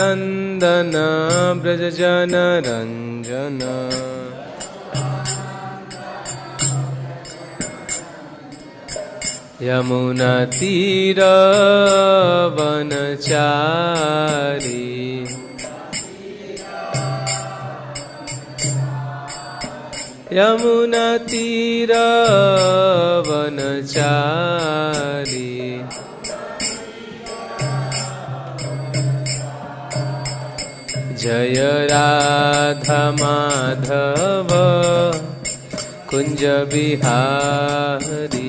नंदन ब्रज जन रंजन यमुना तीर वनचारी यमुना तीर वनचारी जय राधा माधव कुंज बिहारी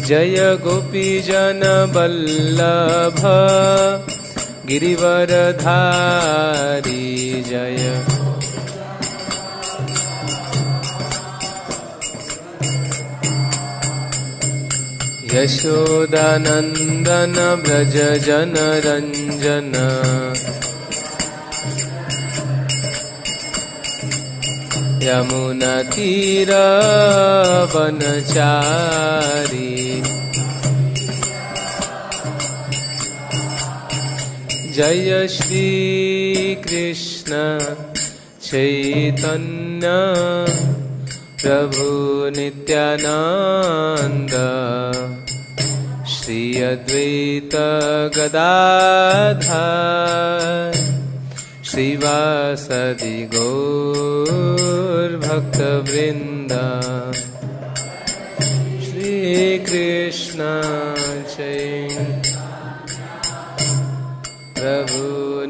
जय गोपी जन वल्लभ गिरिवरधारी जय यशोदानंदन ब्रज जन रंजन यमुना तीर वनचारी जय श्री कृष्ण चैतन्य प्रभु नित्यानंद श्री अद्वैत गदाधर श्रीवासदि गौर भक्तवृंद श्री कृष्ण चैतन्य प्रभु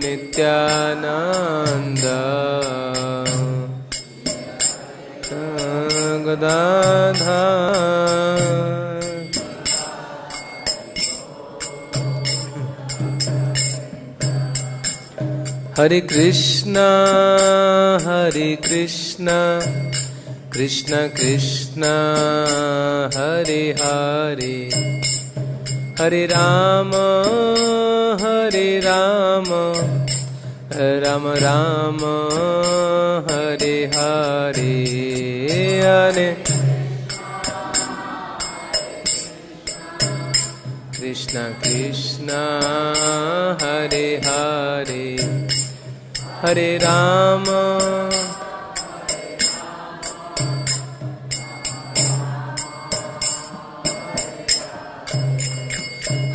नित्यानंद गदाधर हरे कृष्णा कृष्ण कृष्ण हरे हरे हरे राम राम राम हरे हरे हरे कृष्ण कृष्ण हरे हरे हरे राम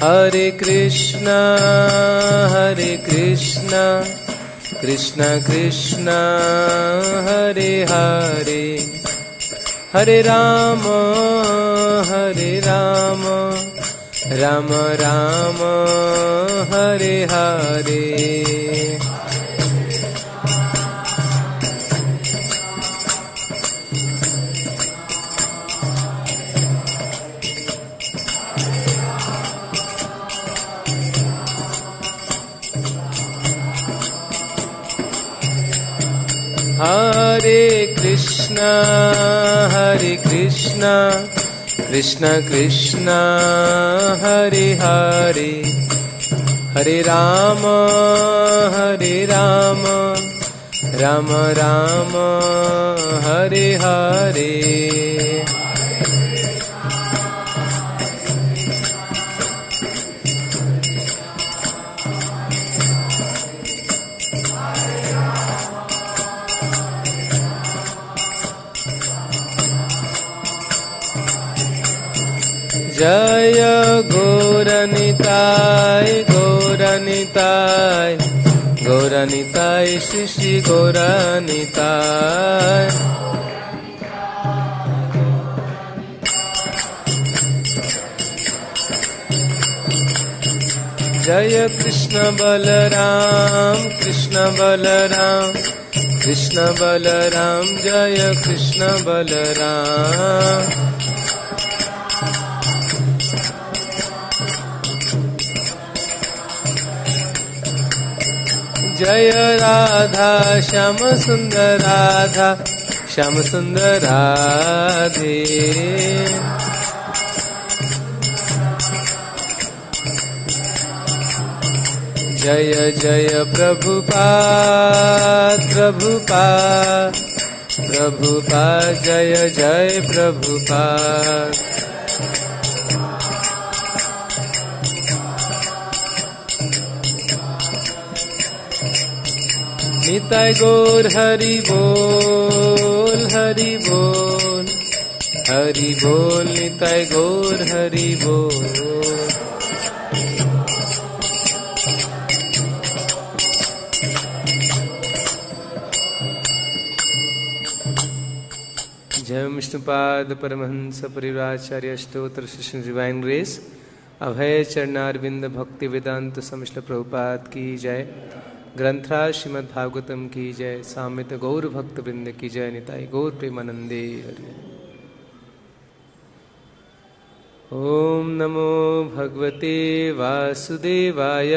हरे कृष्ण कृष्ण कृष्ण हरे हरे हरे राम राम राम हरे हरे हरे कृष्ण कृष्ण कृष्ण हरे हरे हरे राम राम राम हरे हरे जय गौरनिताय श्री श्री गौरनिताय जय कृष्ण बलराम जय कृष्ण बलराम जय राधा श्याम सुंदर राधे जय जय प्रभुपाद जय जय प्रभुपाद निताय गौर हरि बोल, हरि बोल, हरि बोल, निताय गौर हरि बोल। जय विष्णुपाद परमहंस परिव्राचार्य स्तोत्र श्री डिवाइन ग्रेस अभय चरणारविंद भक्ति वेदांत समिश्र प्रभुपाद की जय। ग्रंथराज श्रीमद् भागवतम की जय। सामित गौर भक्त वृंद की जय। निताई गौर प्रेमानंदे हरि। ओम नमो भगवते वासुदेवाय।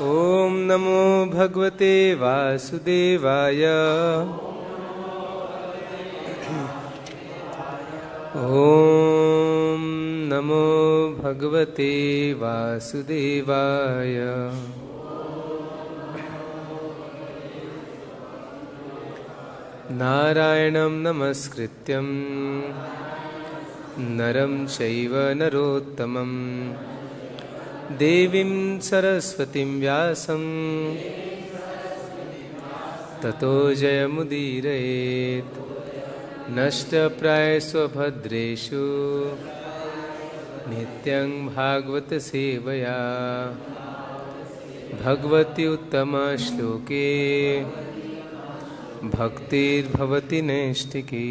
ओम नमो भगवते वासुदेवाय। ओम नमो भगवते वासुदेवाय। नारायणं नमस्कृत्यं नरं चैव नरोत्तमं देवीं सरस्वतीं व्यासं ततो जयमुदीरयेत्। नष्टप्रायस्वभद्रेषु नित्यं भागवत सेवया भगवति उत्तमश्लोके भक्तिर्भवति नैष्ठिकी।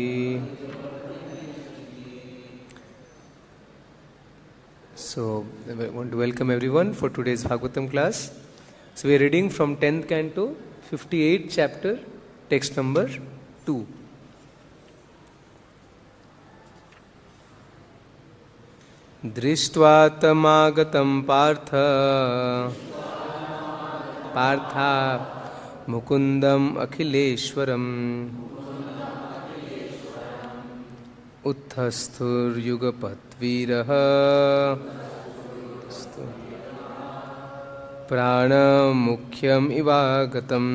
So, I want to welcome everyone for today's Bhagavatam class. So, we are reading from 10th canto, 58th chapter, text number 2. दृष्ट्वा तमागतं पार्थ पार्था मुकुन्दम् अखिलेश्वरम् उttasthuर् युगपत् vīrāḥ prāṇā mukhyam ivāgatam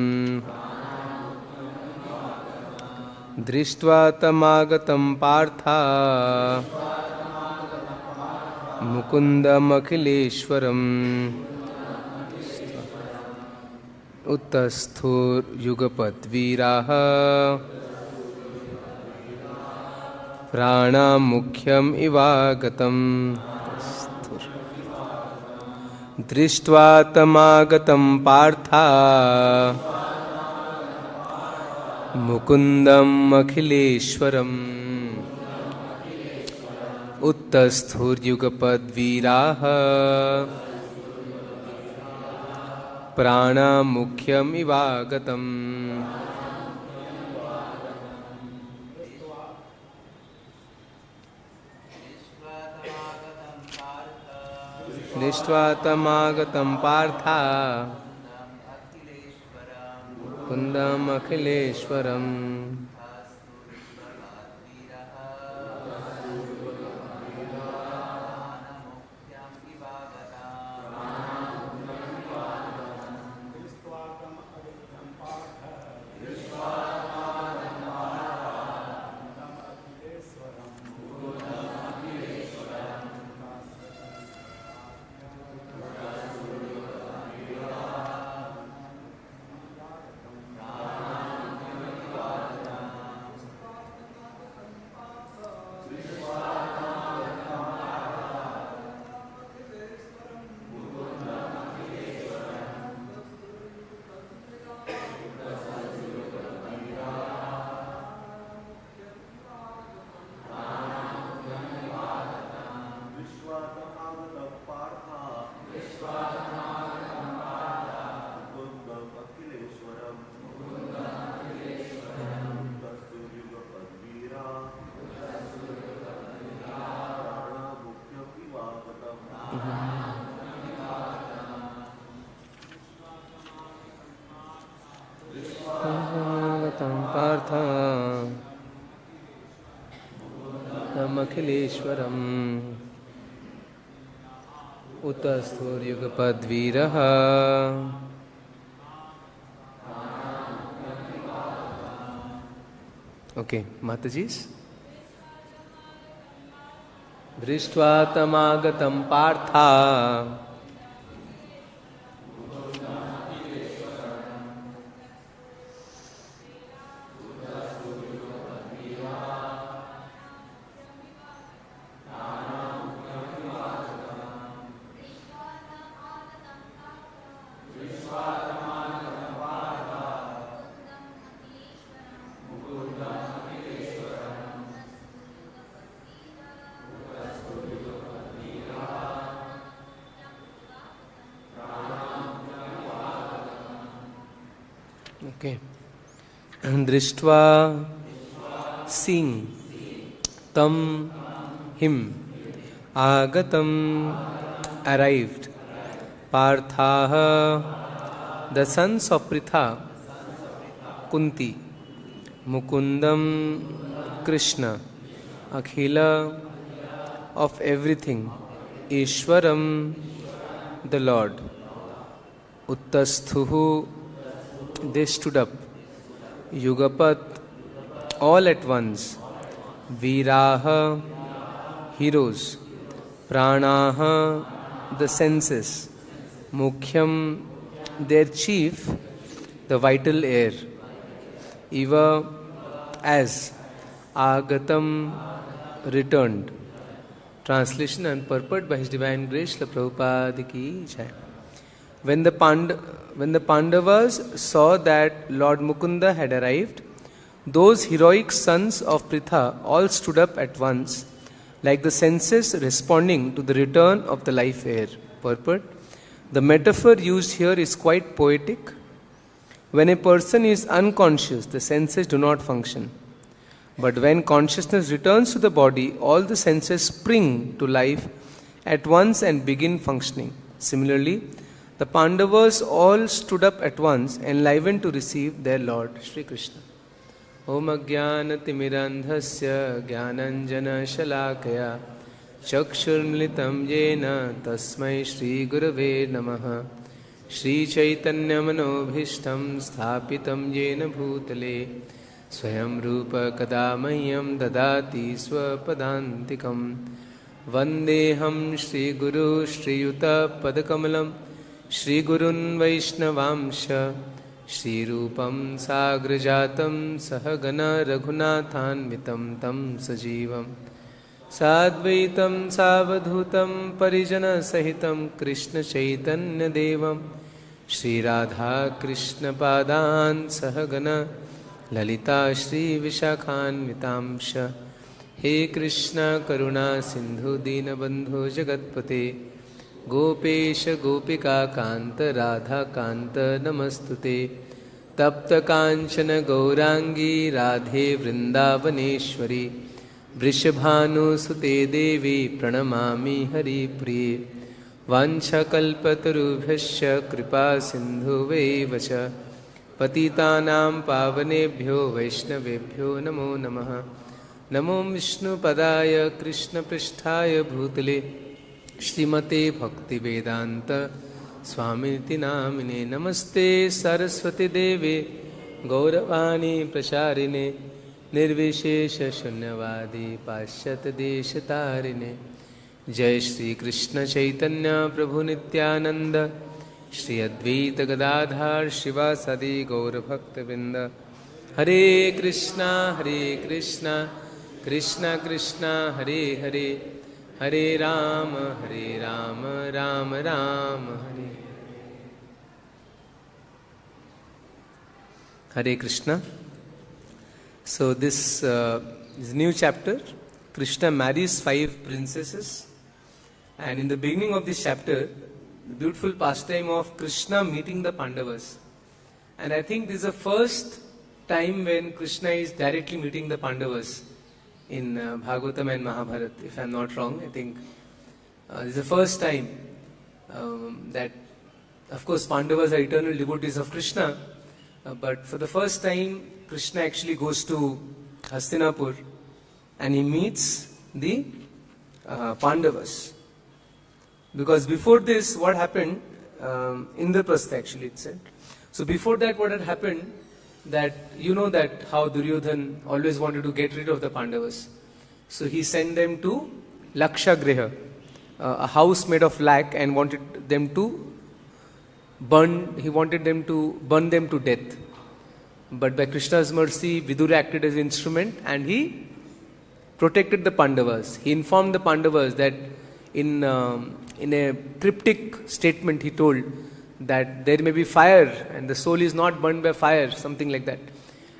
dṛṣṭvā tamāgatam pārthā mukundam akhileśvaram uttasthur yugapat vīrāḥ prāṇā mukhyam ivāgatam dṛṣṭvā tamāgatam pārthā mukundam akhileśvaram uttasthur yugapad vīrāḥ prāṇā mukhyam ivāgatam दृष्ट्वा तमागतं Partha कुन्दम् अखिलेश्वरम् Partha अखिलेश्वरम् uttasthur yugapad vīraḥ Okay, Mataji's. दृष्ट्वा तमागतं Partha Okay. dṛṣṭvā, seeing, tam, him, āgatam, arrived, pārthāḥ, the sons of Pṛthā, Kuntī, mukundam, Krishna, akhila, of everything, īśvaram, the Lord, uttasthur, they stood up, yugapad, all at once, vīrāḥ, heroes, prāṇāḥ, the senses, mukhyam, their chief, the vital air, as, āgatam, returned. Translation and purport by His Divine Grace, Śrī Kṛṣṇa ki jai. When the Pandavas saw that Lord Mukunda had arrived, those heroic sons of Pṛthā all stood up at once, like the senses responding to the return of the life air. Purport. The metaphor used here is quite poetic. When a person is unconscious, the senses do not function. But when consciousness returns to the body, all the senses spring to life at once and begin functioning. Similarly, the Pandavas all stood up at once, enlivened to receive their Lord, Śrī Kṛṣṇa. Om ajnanatimidandhasya jnananjana shalakaya chakshurmilitam yena tasmai Shri Gurave namaha Shri Chaitanya manobhishtam sthapitam yena bhutale Swayam Rupa Kadamahyam Dadati Swapadantikam Vandeham Shri Guru Shri Yuta Padakamalam Shri Gurun Vaishnavamsha Shri Rupam Sagrajatam Sahagana Raghunathanvitam Tam Sajivam Sadvaitam Savadhutam Parijana Sahitam Krishna Chaitanya Devam Shri Radha Krishna Padan Sahagana Lalita Shri Vishakhanvitamsha He Krishna Karuna Sindhu Dinabandhu Jagatpate Gopesha Gopika Kanta Radha Kanta Namastute Tapta Kanchana Gaurangi Radhe Vrindavaneshwari Vrishabhanu Sute Devi Pranamami Hari Priye Vancha Kalpatarubhyasya Kripa Sindhu Vevacha Patitanam Pavanebhyo Vaishnavebhyo Namo Namaha Namo Vishnu Padaya Krishna Pristhaya Bhutale Shrimate Bhakti Vedanta Swaminiti Namine Namaste Saraswati Deve Gauravani Prasharine Nirvishesha Shunyavadi Pashyat Deshatarine Jai Shri Krishna Chaitanya Prabhu Nityananda Shri Advaita Gadadhar Shivasadi Gaura Bhakta Vrinda Hare Krishna Krishna Krishna Hare Hare Hare Rama Rama Rama Hare Hare Krishna. So this is a new chapter. Krishna marries 5 princesses, and in the beginning of this chapter, the beautiful pastime of Krishna meeting the Pandavas. And I think this is the first time when Krishna is directly meeting the Pandavas in Bhagavatam and Mahabharata, if I am not wrong. I think this is the first time that, of course, Pandavas are eternal devotees of Krishna, but for the first time, Krishna actually goes to Hastinapur and he meets the Pandavas. Because before this, what happened, in the Pṛthā actually it said. So before that, what had happened, that you know that how Duryodhan always wanted to get rid of the Pandavas. So he sent them to Lakshagriha, a house made of lac, and wanted them to burn them to death. But by Krishna's mercy, Vidura acted as an instrument and he protected the Pandavas. He informed the Pandavas that in a cryptic statement he told that there may be fire and the soul is not burned by fire, something like that.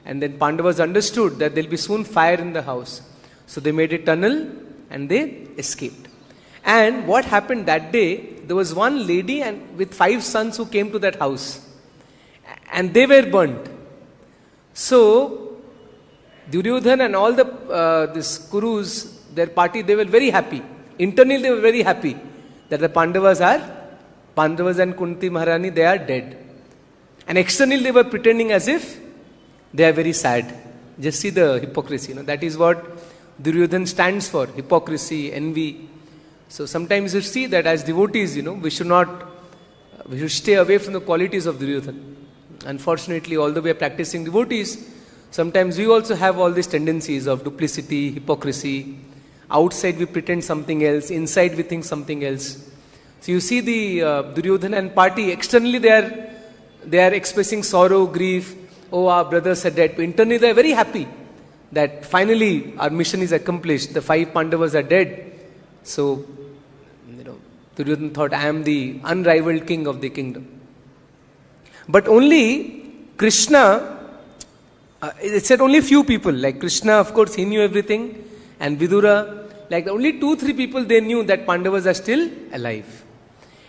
And then Pandavas understood that there will be soon fire in the house. So they made a tunnel and they escaped. And what happened that day, there was one lady and with 5 sons who came to that house. And they were burnt. So, Duryodhana and all the this Kurus, their party, they were very happy. Internally, they were very happy that the Pandavas and Kuntī Maharani, they are dead. And externally, they were pretending as if they are very sad. Just see the hypocrisy. That is what Duryodhana stands for: hypocrisy, envy. So sometimes you see that as devotees, we should stay away from the qualities of Duryodhana. Unfortunately, although we are practicing devotees, sometimes we also have all these tendencies of duplicity, hypocrisy. Outside we pretend something else, inside we think something else. So you see the Duryodhana and party, externally they are expressing sorrow, grief. Oh, our brothers are dead. But internally they are very happy that finally our mission is accomplished. The 5 Pandavas are dead. So, Duryodhana thought, I am the unrivaled king of the kingdom. But only Krishna, it said only few people, like Krishna, of course, he knew everything, and Vidura, like only 2-3 people, they knew that Pandavas are still alive.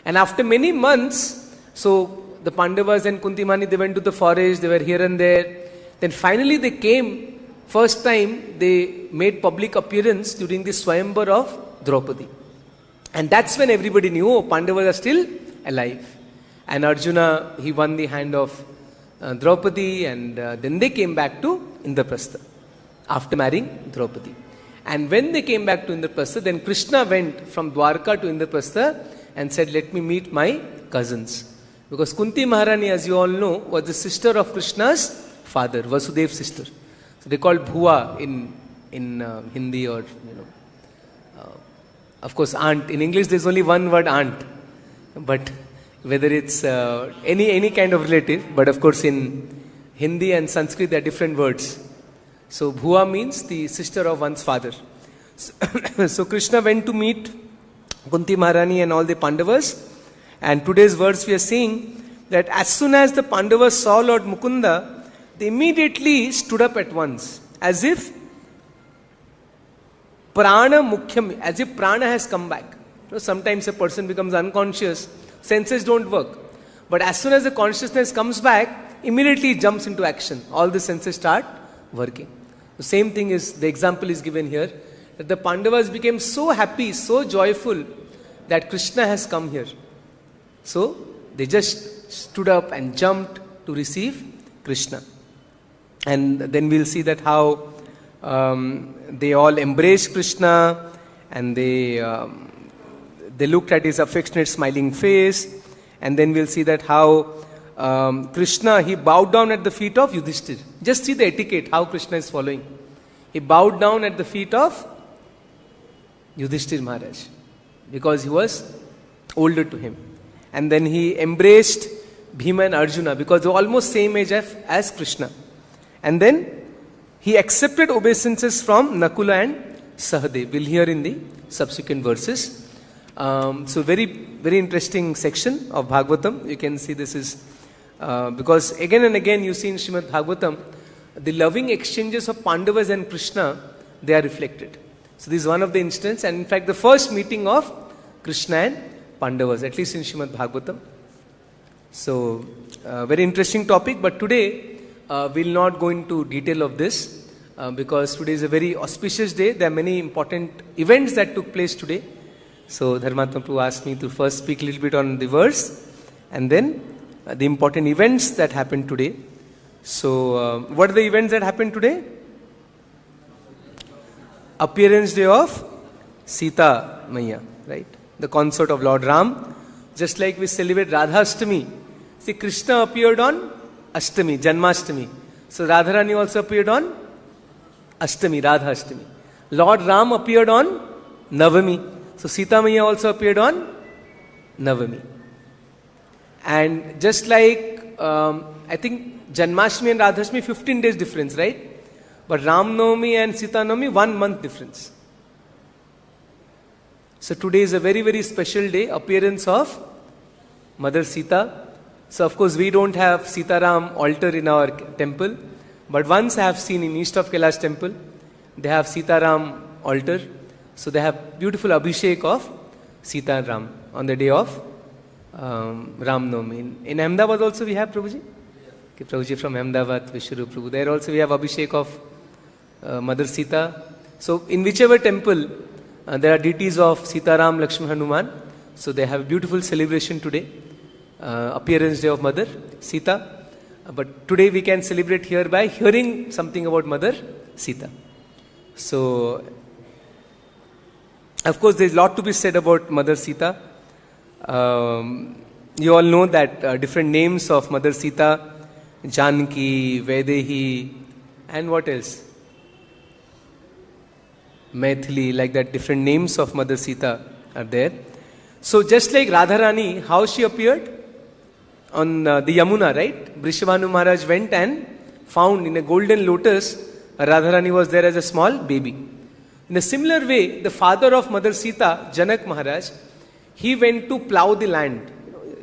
And after many months, so the Pandavas and Kuntī Maharani, they went to the forest, they were here and there. Then finally they came, first time they made public appearance during the Swayamvar of Draupadi. And that's when everybody knew, oh, Pandavas are still alive. And Arjuna, he won the hand of Draupadi, and then they came back to Indraprastha after marrying Draupadi. And when they came back to Indraprastha, then Krishna went from Dwarka to Indraprastha and said, let me meet my cousins. Because Kuntī Maharani, as you all know, was the sister of Krishna's father, Vasudev's sister. So they called Bhuva in Hindi, or of course aunt. In English there is only one word, aunt. But whether it's any kind of relative, but of course in Hindi and Sanskrit there are different words. So Bhuva means the sister of one's father. So Krishna went to meet Kuntī Maharani and all the Pandavas. And today's verse we are seeing that as soon as the Pandavas saw Lord Mukunda, they immediately stood up at once, as if mukhyam, as if prāṇā has come back. Sometimes a person becomes unconscious, senses don't work. But as soon as the consciousness comes back, immediately it jumps into action. All the senses start working. The same thing is, the example is given here, that the Pandavas became so happy, so joyful that Krishna has come here. So they just stood up and jumped to receive Krishna. And then we'll see that how they all embraced Krishna, and they looked at his affectionate smiling face. And then we'll see that how Krishna, he bowed down at the feet of Yudhishthir. Just see the etiquette, how Krishna is following. He bowed down at the feet of Yudhishthir Maharaj, because he was older to him. And then he embraced Bhima and Arjuna, because they were almost same age as Krishna. And then he accepted obeisances from Nakula and Sahadev. We'll hear in the subsequent verses. So very, very interesting section of Bhagavatam. You can see this is, because again and again you see in Srimad Bhagavatam, the loving exchanges of Pandavas and Krishna, they are reflected. So this is one of the instances, and in fact the first meeting of Krishna and Pandavas, at least in Srimad Bhagavatam. So, very interesting topic, but today we'll not go into detail of this because today is a very auspicious day. There are many important events that took place today. So, Dharmatma Prabhu asked me to first speak a little bit on the verse and then the important events that happened today. So, what are the events that happened today? Appearance day of Sita Maiya, right? The consort of Lord Ram. Just like we celebrate Radhastami. See, Krishna appeared on Ashtami, Janmashtami. So Radharani also appeared on Ashtami, Radhastami. Lord Ram appeared on Navami. So Sita Maiya also appeared on Navami. And just like, I think Janmashtami and Radhastami, 15 days difference, right? But Ram Navami and Sita Navami, 1 month difference. So today is a very, very special day, appearance of Mother Sita. So of course we don't have Sita Ram altar in our temple, but once I have seen in east of Kailash temple, they have Sita Ram altar. So they have beautiful abhishek of Sita Ram on the day of Ram Navami. In Ahmedabad also we have, Prabhuji? Okay, Prabhuji from Ahmedabad, Vishnu Prabhu. There also we have Abhishek of Mother Sita. So in whichever temple there are deities of Sita, Ram, Lakshman, Hanuman. So they have a beautiful celebration today. Appearance day of Mother Sita. But today we can celebrate here by hearing something about Mother Sita. So, of course, there is a lot to be said about Mother Sita. You all know that different names of Mother Sita, Janki, Vaidehi, and what else? Maithili, like that, different names of Mother Sita are there. So, just like Radharani, how she appeared? On the Yamuna, right? Brishavanu Maharaj went and found in a golden lotus, Radharani was there as a small baby. In a similar way, the father of Mother Sita, Janak Maharaj, he went to plow the land.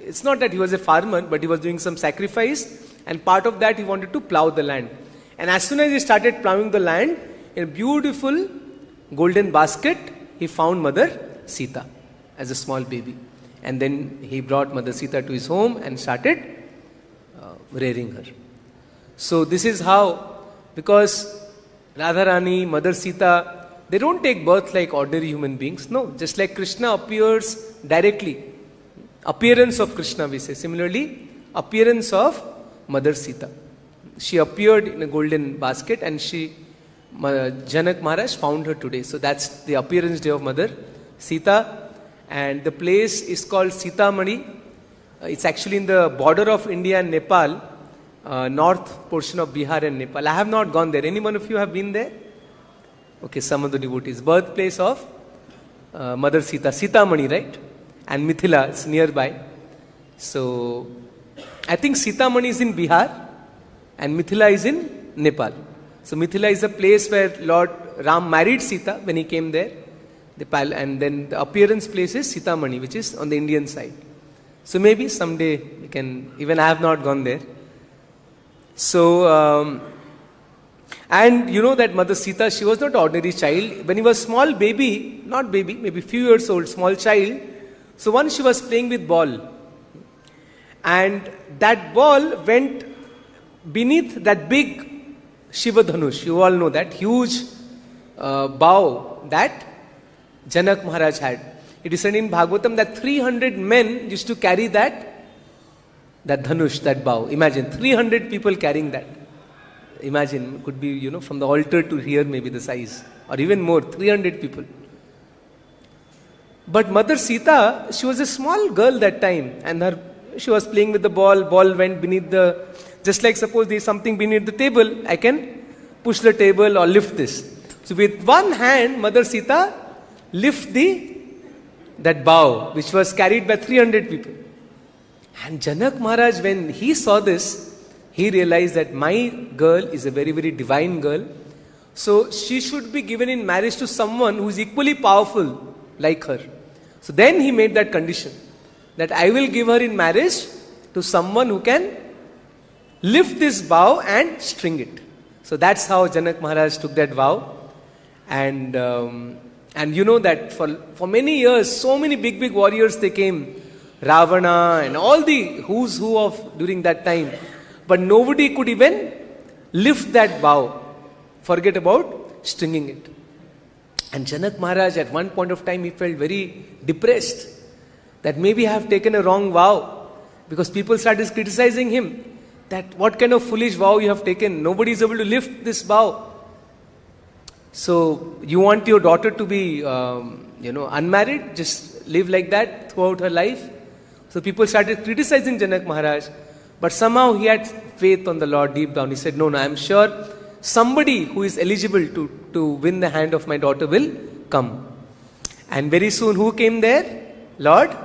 It's not that he was a farmer, but he was doing some sacrifice, and part of that he wanted to plow the land. And as soon as he started plowing the land, in a beautiful golden basket, he found Mother Sita as a small baby. And then he brought Mother Sita to his home and started rearing her. So this is how, because Radharani, Mother Sita, they don't take birth like ordinary human beings. No, just like Krishna appears directly. Appearance of Krishna, we say. Similarly, appearance of Mother Sita. She appeared in a golden basket and Janak Maharaj found her today. So that's the appearance day of Mother Sita. And the place is called Sitamani. It's actually in the border of India and Nepal, north portion of Bihar and Nepal. I have not gone there. Any one of you have been there? Okay, some of the devotees. Birthplace of Mother Sita, Sitamani, right? And Mithila is nearby. So, I think Sitamani is in Bihar and Mithila is in Nepal. So, Mithila is a place where Lord Ram married Sita when he came there. And then the appearance place is Sitamani, which is on the Indian side. So maybe someday we can, even I have not gone there. So, and you know that Mother Sita, she was not an ordinary child. When he was small baby, not baby, maybe few years old, small child. So once she was playing with ball. And that ball went beneath that big Shiva Dhanush. You all know that huge bow that Janak Maharaj had. It is said in Bhagavatam that 300 men used to carry that dhanush, that bow. Imagine, 300 people carrying that. Imagine, could be, from the altar to here maybe the size. Or even more, 300 people. But Mother Sita, she was a small girl that time. And she was playing with the ball. Ball went beneath just like suppose there is something beneath the table. I can push the table or lift this. So with one hand, Mother Sita lift that bow which was carried by 300 people. And Janak Maharaj, when he saw this, he realized that my girl is a very, very divine girl. So she should be given in marriage to someone who is equally powerful like her. So then he made that condition that I will give her in marriage to someone who can lift this bow and string it. So that's how Janak Maharaj took that vow. And you know that for many years, so many big warriors they came, Ravana and all the who's who of during that time. But nobody could even lift that bow. Forget about stringing it. And Janak Maharaj at one point of time he felt very depressed that maybe I have taken a wrong vow, because people started criticizing him that what kind of foolish vow you have taken. Nobody is able to lift this bow. So, you want your daughter to be, unmarried, just live like that throughout her life. So, people started criticizing Janak Maharaj. But somehow he had faith on the Lord deep down. He said, no, I am sure somebody who is eligible to win the hand of my daughter will come. And very soon, who came there? Lord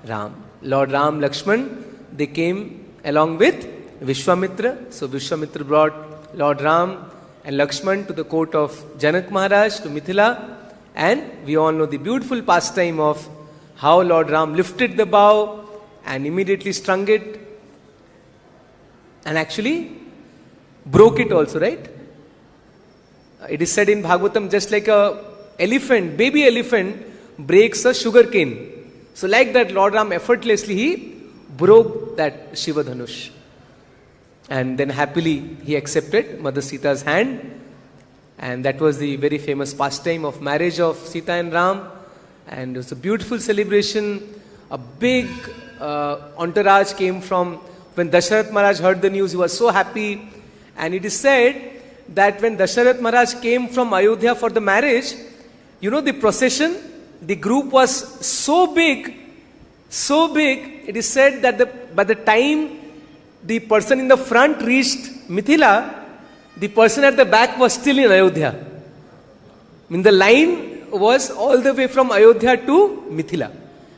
Ram. Lord Ram, Lakshman, they came along with Vishwamitra. So, Vishwamitra brought Lord Ram and Lakshman to the court of Janak Maharaj, to Mithila. And we all know the beautiful pastime of how Lord Ram lifted the bow and immediately strung it and actually broke it also, right? It is said in Bhagavatam, just like a elephant, baby elephant breaks a sugar cane. So like that, Lord Ram effortlessly, he broke that Shiva Dhanush. And then happily he accepted Mother Sita's hand. And that was the very famous pastime of marriage of Sita and Ram. And it was a beautiful celebration. A big entourage came from, when Dasharath Maharaj heard the news, he was so happy. And it is said that when Dasharath Maharaj came from Ayodhya for the marriage, the procession, the group was so big, it is said that by the time the person in the front reached Mithila, the person at the back was still in Ayodhya. I mean, the line was all the way from Ayodhya to Mithila.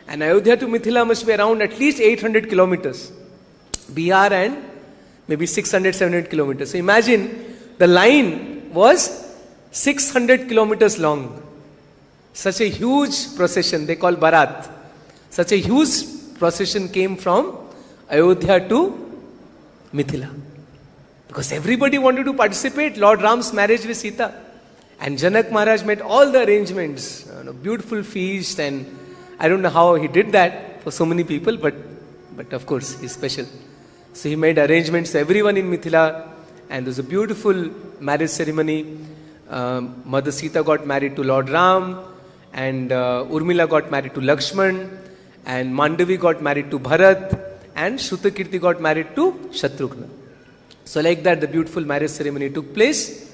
And Ayodhya to Mithila must be around at least 800 kilometers. Bihar and maybe 600, 700 kilometers. So imagine, the line was 600 kilometers long. Such a huge procession, they call Bharat. Such a huge procession came from Ayodhya to Mithila. Because everybody wanted to participate, Lord Ram's marriage with Sita. And Janak Maharaj made all the arrangements, beautiful feast, and I don't know how he did that for so many people, but of course he's special. So he made arrangements for everyone in Mithila, and there was a beautiful marriage ceremony. Mother Sita got married to Lord Ram, and Urmila got married to Lakshman, and Mandavi got married to Bharat, and Shrutakirti got married to Shatrughna. So like that, the beautiful marriage ceremony took place.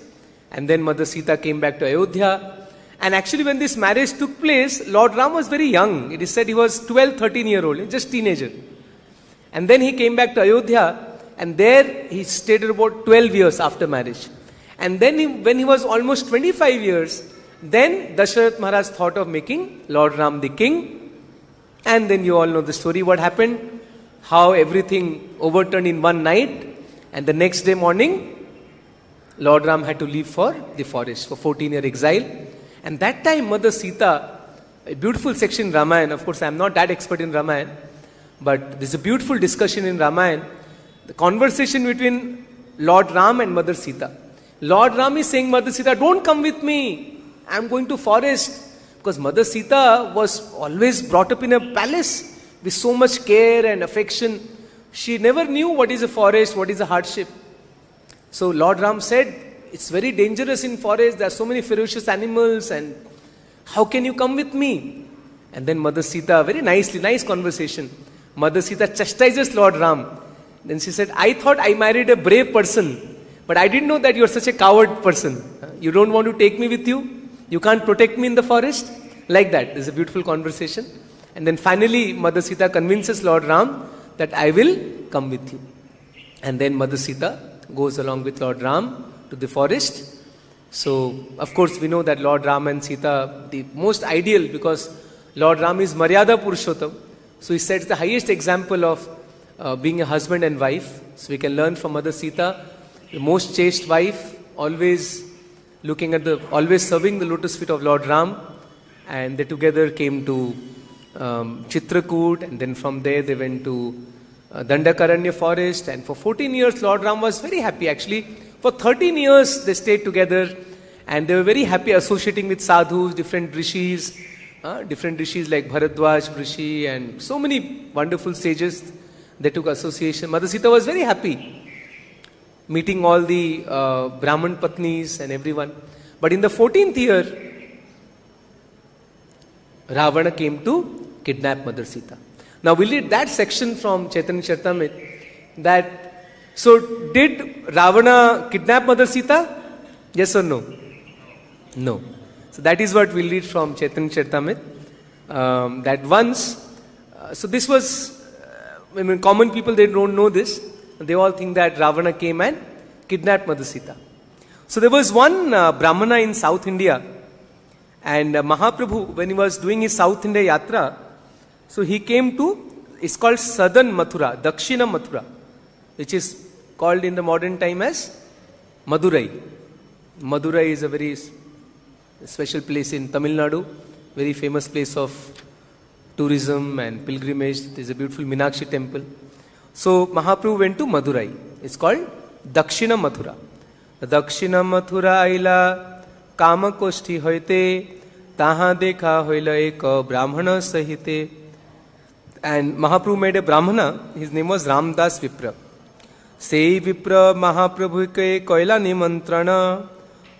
And then Mother Sita came back to Ayodhya. And actually when this marriage took place, Lord Ram was very young. It is said he was 12, 13 year old, just teenager. And then he came back to Ayodhya, and there he stayed about 12 years after marriage. And then when he was almost 25 years, then Dasharath Maharaj thought of making Lord Ram the king. And then you all know the story, what happened, how everything overturned in one night. And the next day morning, Lord Ram had to leave for the forest for 14-year exile. And that time Mother Sita, a beautiful section in Ramayana, of course I am not that expert in Ramayana, but there is a beautiful discussion in Ramayana, the conversation between Lord Ram and Mother Sita. Lord Ram is saying, Mother Sita, don't come with me, I am going to forest. Because Mother Sita was always brought up in a palace with so much care and affection. She never knew what is a forest, what is a hardship. So Lord Ram said, it's very dangerous in forest, there are so many ferocious animals, and how can you come with me? And then Mother Sita, very nice conversation. Mother Sita chastises Lord Ram. Then she said, I thought I married a brave person, but I didn't know that you are such a coward person. You don't want to take me with you? You can't protect me in the forest? Like that, there's a beautiful conversation. And then finally Mother Sita convinces Lord Ram that I will come with you. And then Mother Sita goes along with Lord Ram to the forest. So, of course, we know that Lord Ram and Sita, the most ideal, because Lord Ram is Maryada Purushottam. So he sets the highest example of being a husband and wife. So we can learn from Mother Sita, the most chaste wife, always always serving the lotus feet of Lord Ram. And they together came to Chitrakoot, and then from there they went to Dandakaranya forest, and for 14 years Lord Ram was very happy. Actually, for 13 years they stayed together, and they were very happy associating with sadhus, different rishis like Bharadwaj Rishi, and so many wonderful sages. They took association. Mother Sita was very happy meeting all the Brahman Patnis and everyone. But in the 14th year, Ravana came to kidnap Mother Sita. Now we'll read that section from Chaitanya Charitamrita. So did Ravana kidnap Mother Sita? Yes or no? No. So that is what we'll read from Chaitanya Charitamrita. That once, so this was, common people, they don't know this. They all think that Ravana came and kidnapped Mother Sita. So there was one Brahmana in South India, and Mahaprabhu, when he was doing his South India Yatra, so he came to, it's called Southern Mathura, Dakshina Mathura, which is called in the modern time as Madurai. Madurai is a very special place in Tamil Nadu, very famous place of tourism and pilgrimage. There is a beautiful Meenakshi temple. So Mahaprabhu went to Madurai. It's called Dakshina Mathura. Dakshina Mathura aila kama koshti hoite taha dekha hoila ek brahmana sahite. And Mahaprabhu made a brahmana. His name was Ramdas Vipra. Sei Vipra Mahaprabhu ke Koila Nimantrana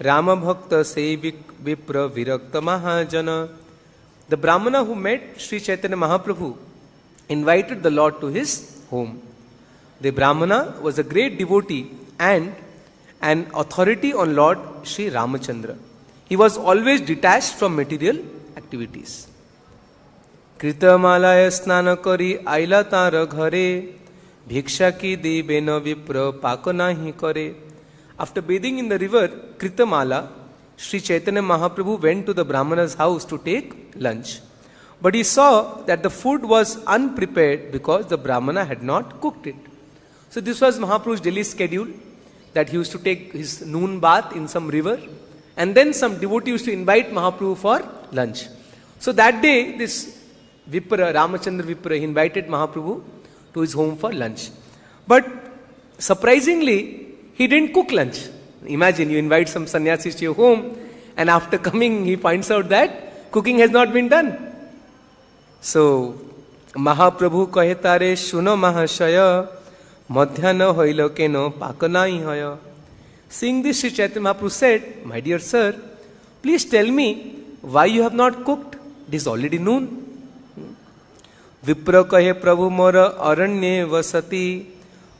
Rama Bhakta Sei Vipra Virakta Mahajana. The Brahmana who met Sri Chaitanya Mahaprabhu invited the Lord to his home. The Brahmana was a great devotee and an authority on Lord Sri Ramachandra. He was always detached from material activities. Krita Malaya Snana Kari Aila Tara Ghare Bhiksha ki Debena Vipra Pakanahi Kare. After bathing in the river Kritamala, Sri Chaitanya Mahaprabhu went to the Brahmana's house to take lunch. But he saw that the food was unprepared because the Brahmana had not cooked it. So this was Mahaprabhu's daily schedule, that he used to take his noon bath in some river, and then some devotee used to invite Mahaprabhu for lunch. So that day, this Vipra, Ramachandra Vipra, he invited Mahaprabhu to his home for lunch. But surprisingly, he didn't cook lunch. Imagine, you invite some sannyasis to your home, and after coming, he finds out that cooking has not been done. So, Mahaprabhu kahetare shuno mahashaya madhyana hoilo keno pakanai hoya. Seeing this, Sri Chaitanya Mahaprabhu said, "My dear sir, please tell me why you have not cooked. It is already noon." Vipra kahe Prabhu mora aranye vasati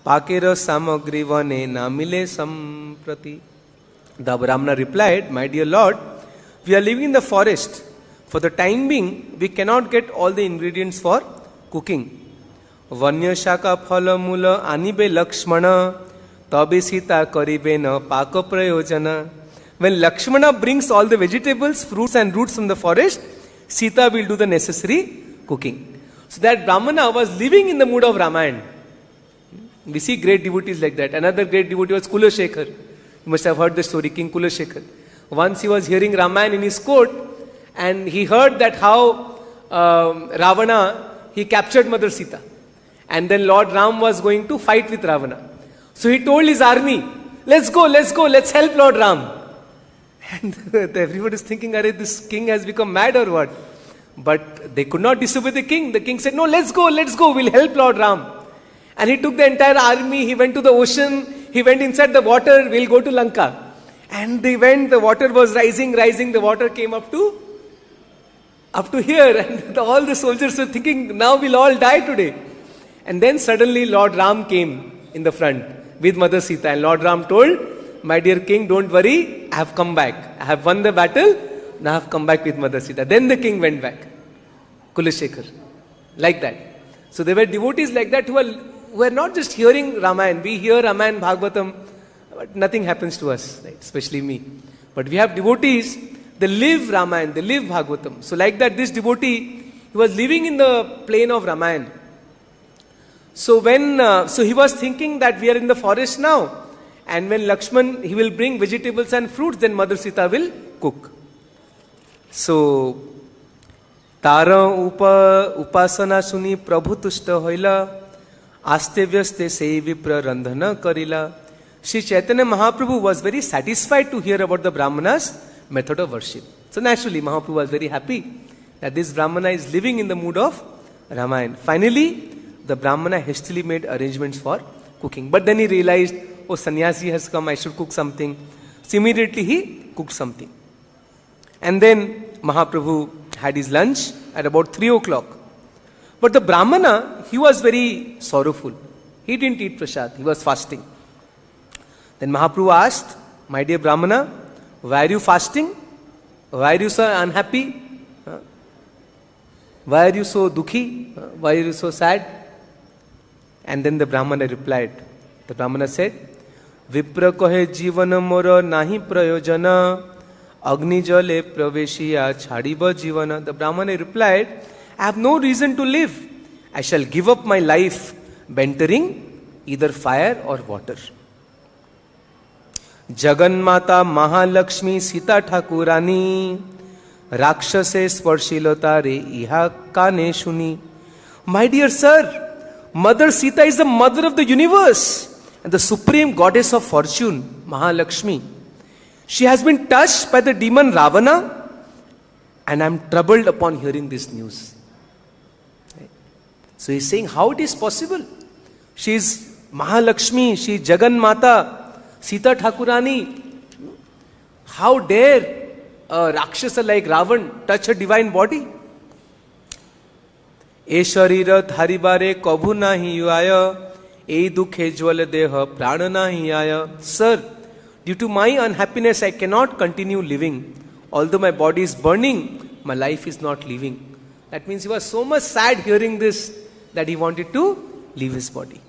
pakera samagri vane namile samprati. The Brahmana replied, "My dear Lord, we are living in the forest. For the time being, we cannot get all the ingredients for cooking. Vanya shaka phala mula anibe lakshmana tabe sita karibe na paka prayojana." When Lakshmana brings all the vegetables, fruits and roots from the forest, Sita will do the necessary cooking. So that Brahmana was living in the mood of Ramayana. We see great devotees like that. Another great devotee was Kulashekar. You must have heard the story, King Kulashekar. Once he was hearing Ramayana in his court, and he heard that how Ravana, he captured Mother Sita. And then Lord Ram was going to fight with Ravana. So he told his army, let's go, let's help Lord Ram. And everyone is thinking, "Arey, this king has become mad or what?" But they could not disobey the king. The king said, "No, let's go, we'll help Lord Ram." And he took the entire army, he went to the ocean, he went inside the water, we'll go to Lanka. And they went, the water was rising, the water came up to here. And all the soldiers were thinking, now we'll all die today. And then suddenly Lord Ram came in the front with Mother Sita. And Lord Ram told, "My dear king, don't worry, I have come back. I have won the battle, now I have come back with Mother Sita." Then the king went back. Kulashekar. Like that. So there were devotees like that who are not just hearing Ramayana. We hear Ramayana, Bhagavatam, but nothing happens to us, right? Especially me. But we have devotees, they live Ramayana, they live Bhagavatam. So like that, this devotee, he was living in the plain of Ramayana. So so he was thinking that we are in the forest now, and when Lakshman, he will bring vegetables and fruits, then Mother Sita will cook. So, Tara upasana suni prabhu tushta hoila aste vyaste sei vipra randhana karila. Sri Chaitanya Mahaprabhu was very satisfied to hear about the Brahmana's method of worship. So naturally, Mahaprabhu was very happy that this Brahmana is living in the mood of Ramayana. Finally, the Brahmana hastily made arrangements for cooking. But then he realized, oh, sannyasi has come, I should cook something. So immediately he cooked something. And then Mahaprabhu had his lunch at about 3 o'clock. But the Brahmana, he was very sorrowful. He didn't eat prasad, he was fasting. Then Mahaprabhu asked, "My dear Brahmana, why are you fasting? Why are you so unhappy? Why are you so dukhi? Why are you so sad?" And then the Brahmana replied. The Brahmana said, "Vipra kahe jivana mora nahi prayojana agni jale praveshiya chhadiba jivana." The Brahmana replied, "I have no reason to live. I shall give up my life by entering either fire or water." Jagannmata Mahalakshmi Sita Thakurani Rakshase Sparshilotare Iha Kane Shuni. My dear sir, Mother Sita is the mother of the universe and the supreme goddess of fortune, Mahalakshmi. She has been touched by the demon Ravana, and I am troubled upon hearing this news. So he is saying, how it is possible? Mahalakshmi, she Jagan Mata, Sita Thakurani. How dare a Rakshasa like Ravan touch her divine body? E sharira tharibare kabhu nahi aya, e dukhe jwal deha prāṇā nahi aya. Sir, due to my unhappiness, I cannot continue living. Although my body is burning, my life is not living. That means he was so much sad hearing this that he wanted to leave his body.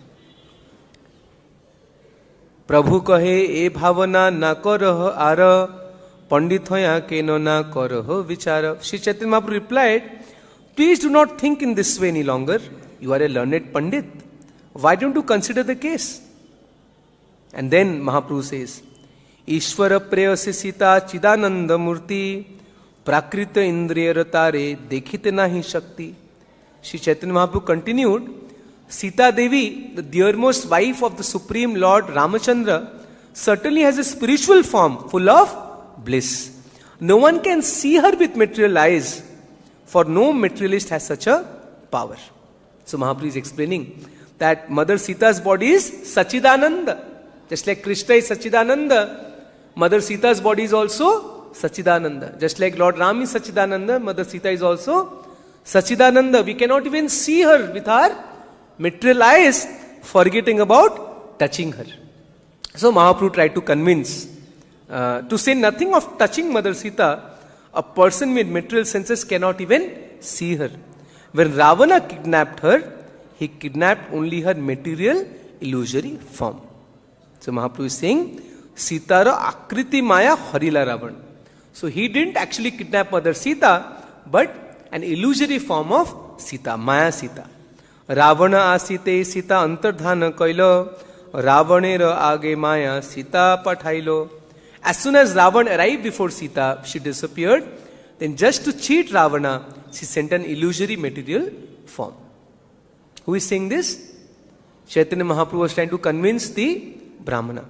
Prabhu kahe e bhavana na karah ara, pandit hoya keno na karah vichara. Śrī Chaitanya Mahaprabhu replied, please do not think in this way any longer. You are a learned pandit. Why don't you consider the case? And then Mahaprabhu says, Ishvara preyase sita chidananda murti, prakrita indriya tare dekhite nahi shakti. Śrī Chaitanya Mahaprabhu continued, Sita Devi, the dearmost wife of the Supreme Lord Ramachandra, certainly has a spiritual form full of bliss. No one can see her with material eyes, for no materialist has such a power. So Mahaprabhu is explaining that Mother Sita's body is Sachidananda. Just like Krishna is Sachidananda, Mother Sita's body is also Sachidananda. Just like Lord Ram is Sachidananda, Mother Sita is also Sachidananda. We cannot even see her with our material eyes, forgetting about touching her. So Mahaprabhu tried to convince, to say nothing of touching Mother Sita, a person with material senses cannot even see her. When Ravana kidnapped her, he kidnapped only her material illusory form. So Mahaprabhu is saying, Sitara akriti maya harila Ravan. So he didn't actually kidnap Mother Sita, but an illusory form of Sita, Maya Sita. Ravana asite Sita antardhana kailo, Ravanera age Maya Sita pathailo. As soon as Ravan arrived before Sita, she disappeared. Then just to cheat Ravana, she sent an illusory material form. Who is saying this? Chaitanya Mahaprabhu was trying to convince the Brahmana.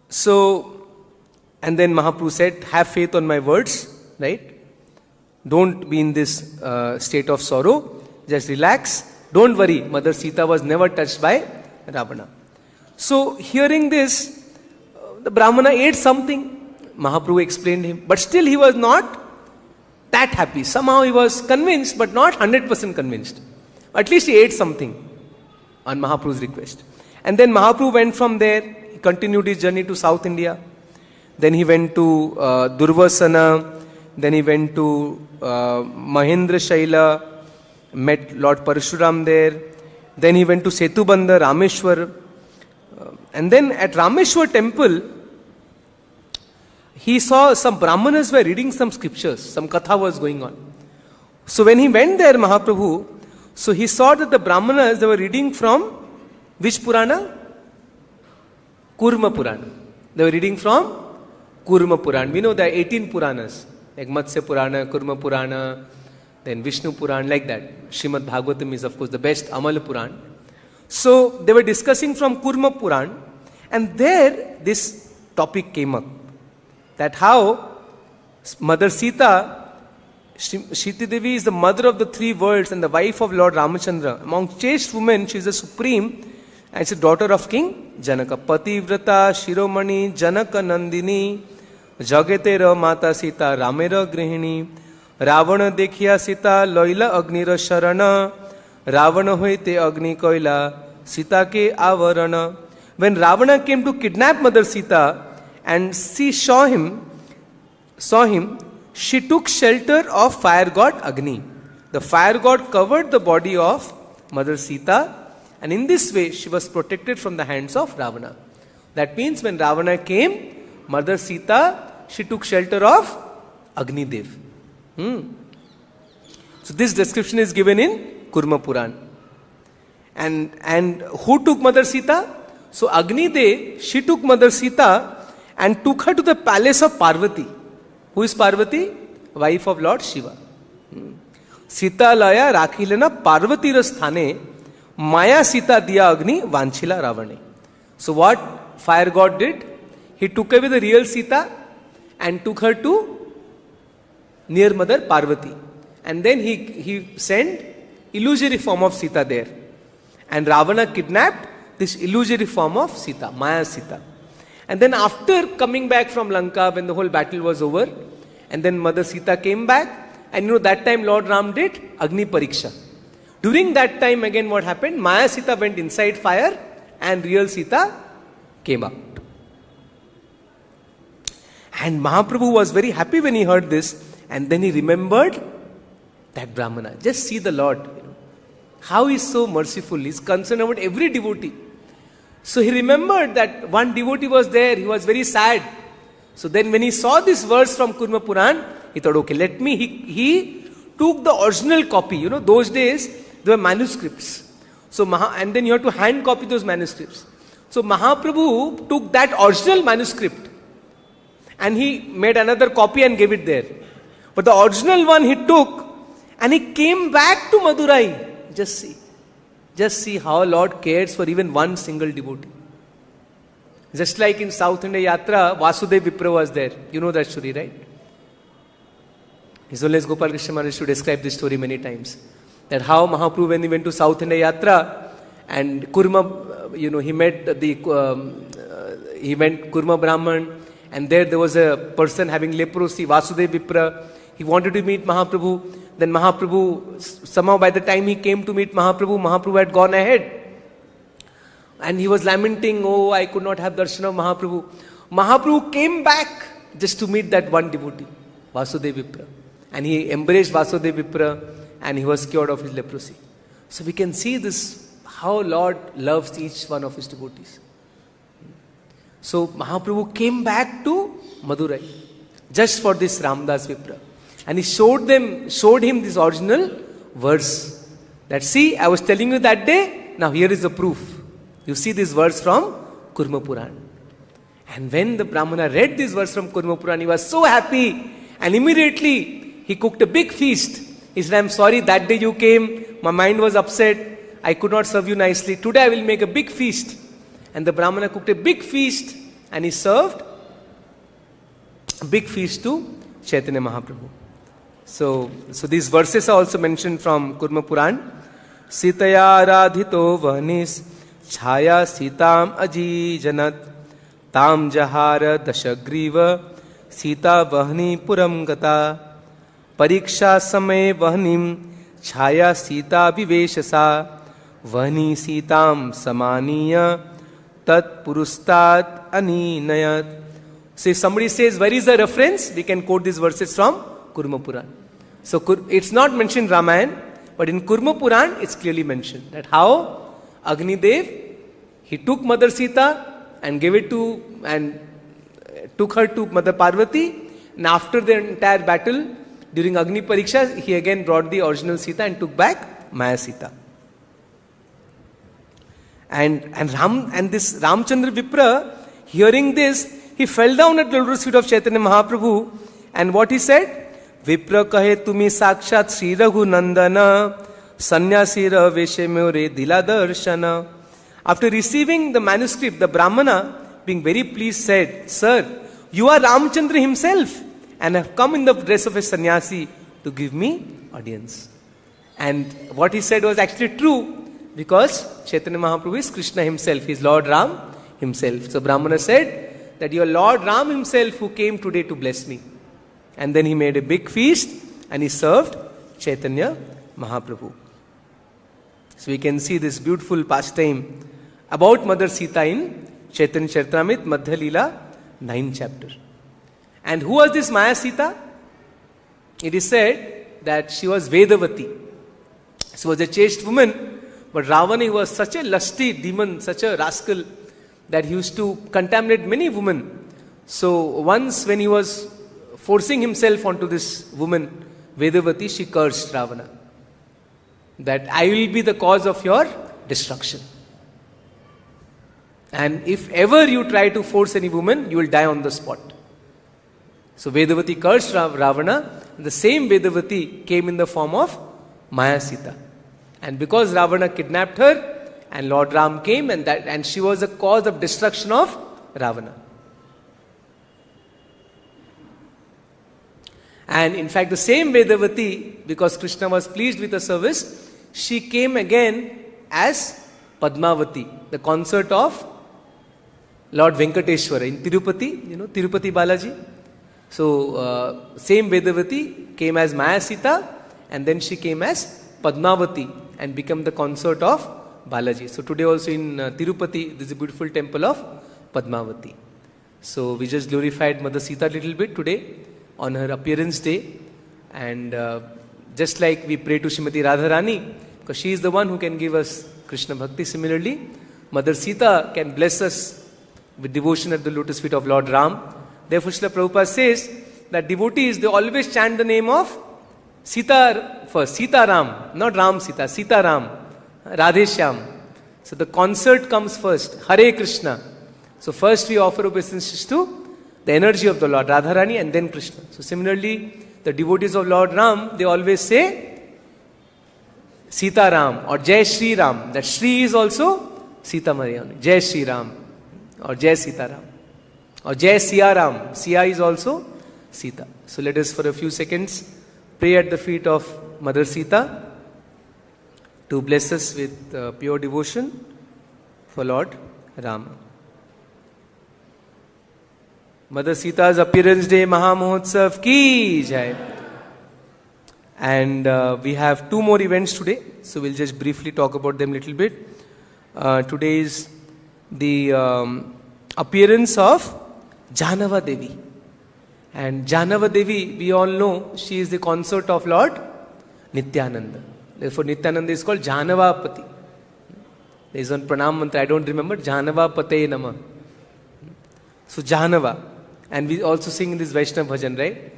So, and then Mahaprabhu said, have faith on my words, right? Don't be in this state of sorrow. Just relax. Don't worry. Mother Sita was never touched by Ravana. So, hearing this, the Brahmana ate something. Mahaprabhu explained him. But still he was not that happy. Somehow he was convinced, but not 100% convinced. At least he ate something on Mahaprabhu's request. And then Mahaprabhu went from there. He continued his journey to South India. Then he went to Durvasana. Then he went to Mahendra Shaila. Met Lord Parshuram there. Then he went to Setubandha, Rameshwar. And then at Rameshwar temple, he saw some Brahmanas were reading some scriptures. Some katha was going on. So when he went there, Mahaprabhu, so he saw that the Brahmanas, they were reading from which Purana? Kurma Purana. They were reading from Kurma Purana. We know there are 18 Puranas. Like Matsya Purana, Kurma Purana, then Vishnu Purana, like that. Srimad Bhagavatam is of course the best, Amala Purana. So they were discussing from Kurma Purana, and there this topic came up. That how Mother Sita, Siti Devi is the mother of the three worlds and the wife of Lord Ramachandra. Among chaste women, she is the supreme and she is the daughter of King Janaka. Pativrata, Shiromani, Janaka Nandini, Jagatera Mata Sita, Ramera Grihini, Ravana Dekhya Sita, Loila Agnira Sharana, Ravana Hoite Agni Koila, Sita Ke Avarana. When Ravana came to kidnap Mother Sita, and she saw him, she took shelter of fire god Agni. The fire god covered the body of Mother Sita, and in this way she was protected from the hands of Ravana. That means when Ravana came, Mother Sita, she took shelter of Agni Dev. So this description is given in Kurma Purana. And who took Mother Sita? So Agni Dev, she took Mother Sita and took her to the palace of Parvati. Who is Parvati? Wife of Lord Shiva. Sita laya rakhilena Parvati rasthane Maya Sita diya Agni vanchila Ravane. So what fire god did? He took away the real Sita and took her to near Mother Parvati. and then he sent illusory form of Sita there. And Ravana kidnapped this illusory form of Sita, Maya Sita. And then after coming back from Lanka, when the whole battle was over, and then Mother Sita came back, and that time Lord Ram did Agni Pariksha. During that time again what happened? Maya Sita went inside fire and real Sita came out. And Mahaprabhu was very happy when he heard this, and then he remembered that Brahmana. Just see the Lord, how he is so merciful. He is concerned about every devotee. So he remembered that one devotee was there, he was very sad. So then when he saw this verse from Kurma Puran, he thought, okay, let me, he took the original copy. Those days, there were manuscripts. So and then you have to hand copy those manuscripts. So Mahaprabhu took that original manuscript and he made another copy and gave it there. But the original one he took and he came back to Madurai. Just see how Lord cares for even one single devotee. Just like in South India Yatra, Vasudev Vipra was there. You know that story, right? His Holiness Gopal Krishna Maharaj used to describe this story many times. That how Mahaprabhu, when he went to South India Yatra, and Kurma, he met he went Kurma Brahman, and there was a person having leprosy, Vasudev Vipra. He wanted to meet Mahaprabhu. Then Mahaprabhu, somehow by the time he came to meet Mahaprabhu, Mahaprabhu had gone ahead. And he was lamenting, oh, I could not have darshan of Mahaprabhu. Mahaprabhu came back just to meet that one devotee, Vasudev Vipra. And he embraced Vasudev Vipra and he was cured of his leprosy. So we can see this, how Lord loves each one of his devotees. So Mahaprabhu came back to Madurai just for this Ramdas Vipra. And he showed him this original verse. That see, I was telling you that day, now here is the proof. You see this verse from Kurma Puran. And when the Brahmana read this verse from Kurma Puran, he was so happy. And immediately, he cooked a big feast. He said, I'm sorry, that day you came, my mind was upset, I could not serve you nicely. Today I will make a big feast. And the Brahmana cooked a big feast and he served a big feast to Chaitanya Mahaprabhu. So these verses are also mentioned from Kurma Puran. Sitaya radhito vanis chhaya sitam aji janat tam jahara dashagriva sita vahni puram gata pariksha samay vahnim chhaya sita viveshasa vahni sitam samaniya tat purustat aninayat. So if somebody says, where is the reference? We can quote these verses from Kurma Puran. So it's not mentioned in Ramayana, but in Kurma Puran it's clearly mentioned that how Agni Dev, he took Mother Sita and took her to Mother Parvati, and after the entire battle during Agni Pariksha, he again brought the original Sita and took back Maya Sita. And this Ramchandra Vipra, hearing this, he fell down at the lotus feet of Chaitanya Mahaprabhu, and what he said? Vipra kahe tumi sakshat Śrī Raghu Nandana Sanyasira Veshe Meore Dila Darshana. After receiving the manuscript, the Brahmana, being very pleased, said, Sir, you are Ramchandra himself and have come in the dress of a sannyasi to give me audience. And what he said was actually true, because Chaitanya Mahaprabhu is Krishna himself, he is Lord Ram himself. So Brahmana said that you are Lord Ram himself who came today to bless me. And then he made a big feast and he served Chaitanya Mahaprabhu. So we can see this beautiful pastime about Mother Sita in Chaitanya Charitamrita, Madhya Leela, 9th chapter. And who was this Maya Sita? It is said that she was Vedavati. She was a chaste woman, but Ravana was such a lusty demon, such a rascal, that he used to contaminate many women. So once when he was forcing himself onto this woman, Vedavati, she cursed Ravana that I will be the cause of your destruction. And if ever you try to force any woman, you will die on the spot. So Vedavati cursed Ravana, and the same Vedavati came in the form of Maya Sita. And because Ravana kidnapped her, and Lord Ram came, and she was the cause of destruction of Ravana. And in fact, the same Vedavati because Krishna was pleased with the service, she came again as Padmavati, the consort of Lord Venkateshwara in Tirupati, Tirupati Balaji. So, same Vedavati came as Maya Sita, and then she came as Padmavati and became the consort of Balaji. So, today also in Tirupati, there is a beautiful temple of Padmavati. So, we just glorified Mother Sita a little bit today on her appearance day. And just like we pray to Srimati Radharani, because she is the one who can give us Krishna Bhakti, similarly, Mother Sita can bless us with devotion at the lotus feet of Lord Ram. Therefore, Srila Prabhupada says that devotees, they always chant the name of Sita first, Sita Ram, not Ram Sita, Sita Ram, Radhe Shyam. So the concert comes first, Hare Krishna. So first we offer obeisances to the energy of the Lord Radharani and then Krishna. So similarly, the devotees of Lord Ram, they always say Sita Ram or Jai Shri Ram. That Shri is also Sita Maria. Jai Shri Ram or Jai Sita Ram or Jai Siya Ram. Siya is also Sita. So let us for a few seconds pray at the feet of Mother Sita to bless us with pure devotion for Lord Rama. Mother Sita's appearance day Mahamahotsav ki jai. And we have two more events today, so we'll just briefly talk about them a little bit. Today is the appearance of Janava Devi. And Janava Devi, we all know, she is the consort of Lord Nityananda. Therefore, Nityananda is called Janavapati. There is one pranam mantra, I don't remember, Janavapate Nama. So, Janava. And we also sing in this Vaishnava bhajan, right?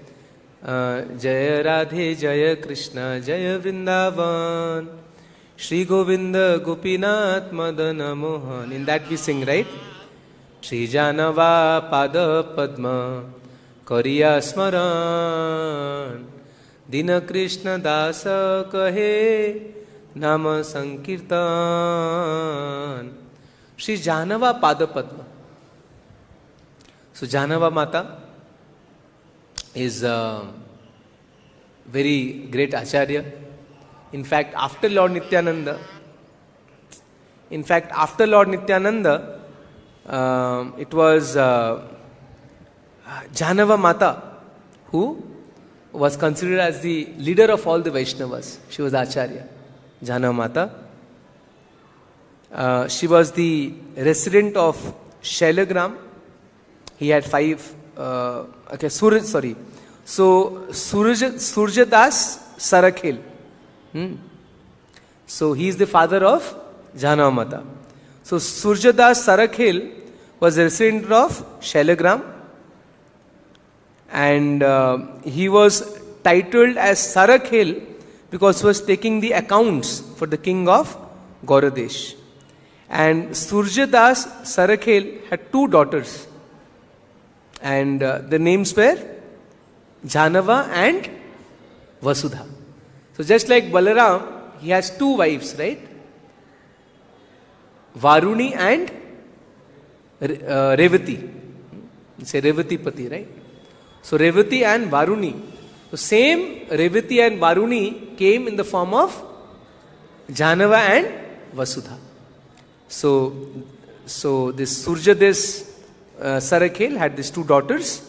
Jaya Radhe Jaya Krishna Jaya Vrindavan Shri Govinda Gopinath Madana Mohan. In that we sing, right? Shri Janava Pada Padma Kariya Smaran Dina Krishna Dasa Kahe Nama Sankirtan. Shri Janava Pada Padma. So Janava Mata is a very great Acharya. In fact, after Lord Nityananda, it was Janava Mata who was considered as the leader of all the Vaishnavas. She was Acharya, Janava Mata. She was the resident of Shailagram. He had So Surjadas Sarakhel. So he is the father of Janava Mata. So Surjadas Sarakhel was a resident of Shailagram, and he was titled as Sarakhel because he was taking the accounts for the king of Gauradesh. And Surjadas Sarakhel had two daughters. And the names were Janava and Vasudha. So just like Balaram, he has two wives, right? Varuni and Revati. It's a Revati Pati, right? So Revati and Varuni. So same Revati and Varuni came in the form of Janava and Vasudha. So this Surjadas Sarakhel had these two daughters,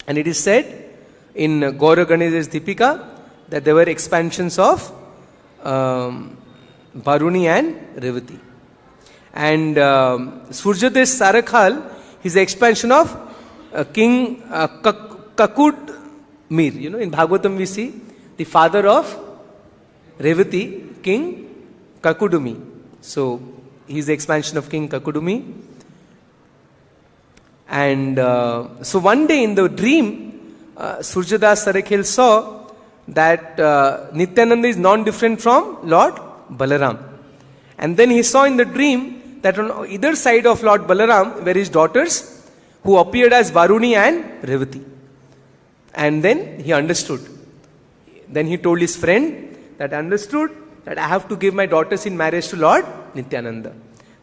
and it is said in Gaura Ganesha's Deepika that there were expansions of Varuni and Revati. And Surjadas Sarakhal is the expansion of King Kakudmir. In Bhagavatam we see the father of Revati, King Kakudumi. So he is the expansion of King Kakudumi. And so one day in the dream, Surjadas Sarakhel saw that Nityananda is non-different from Lord Balaram. And then he saw in the dream that on either side of Lord Balaram were his daughters who appeared as Varuni and Revati. And then he understood. Then he told his friend that I understood that I have to give my daughters in marriage to Lord Nityananda.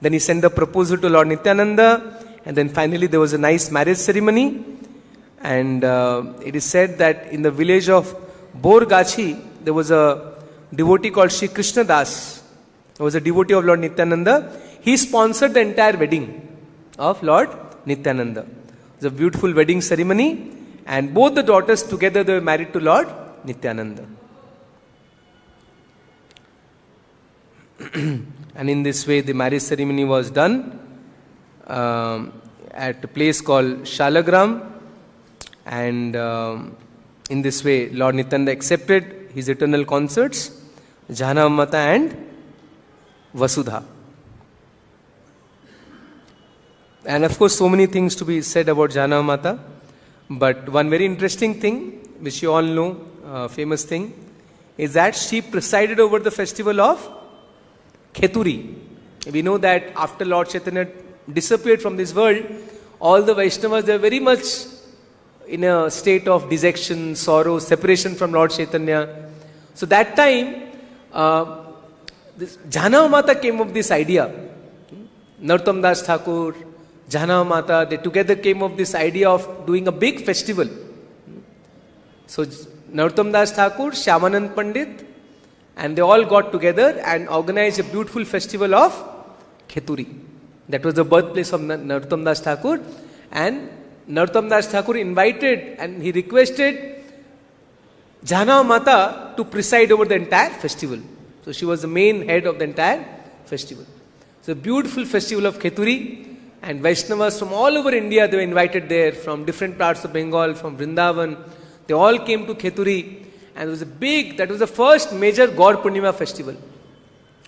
Then he sent the proposal to Lord Nityananda. And then finally there was a nice marriage ceremony. And it is said that in the village of Borgachi, there was a devotee called Śrī Kṛṣṇa Das. He was a devotee of Lord Nityananda. He sponsored the entire wedding of Lord Nityananda. It was a beautiful wedding ceremony, and both the daughters together, they were married to Lord Nityananda. And in this way, the marriage ceremony was done at a place called Shalagram. And in this way, Lord Nityananda accepted his eternal consorts, Jahanamata and Vasudha. And of course, so many things to be said about Jahanamata. But one very interesting thing, which you all know, famous thing, is that she presided over the festival of Kheturi. We know that after Lord Chaitanya disappeared from this world, all the Vaishnavas, they were very much in a state of dejection, sorrow, separation from Lord Chaitanya. So that time, Jahanamata came up with this idea. Narottam Das Thakur, Jahanamata, they together came up with this idea of doing a big festival. So Narottam Das Thakur, Shyamanand Pandit, and they all got together and organized a beautiful festival of Kheturi. That was the birthplace of Narottam Das Thakur. And Narottam Das Thakur invited and he requested Jahanamata to preside over the entire festival. So she was the main head of the entire festival. It's a beautiful festival of Kheturi, and Vaishnavas from all over India, they were invited there, from different parts of Bengal, from Vrindavan. They all came to Kheturi, and it was that was the first major Gaur Purnima festival.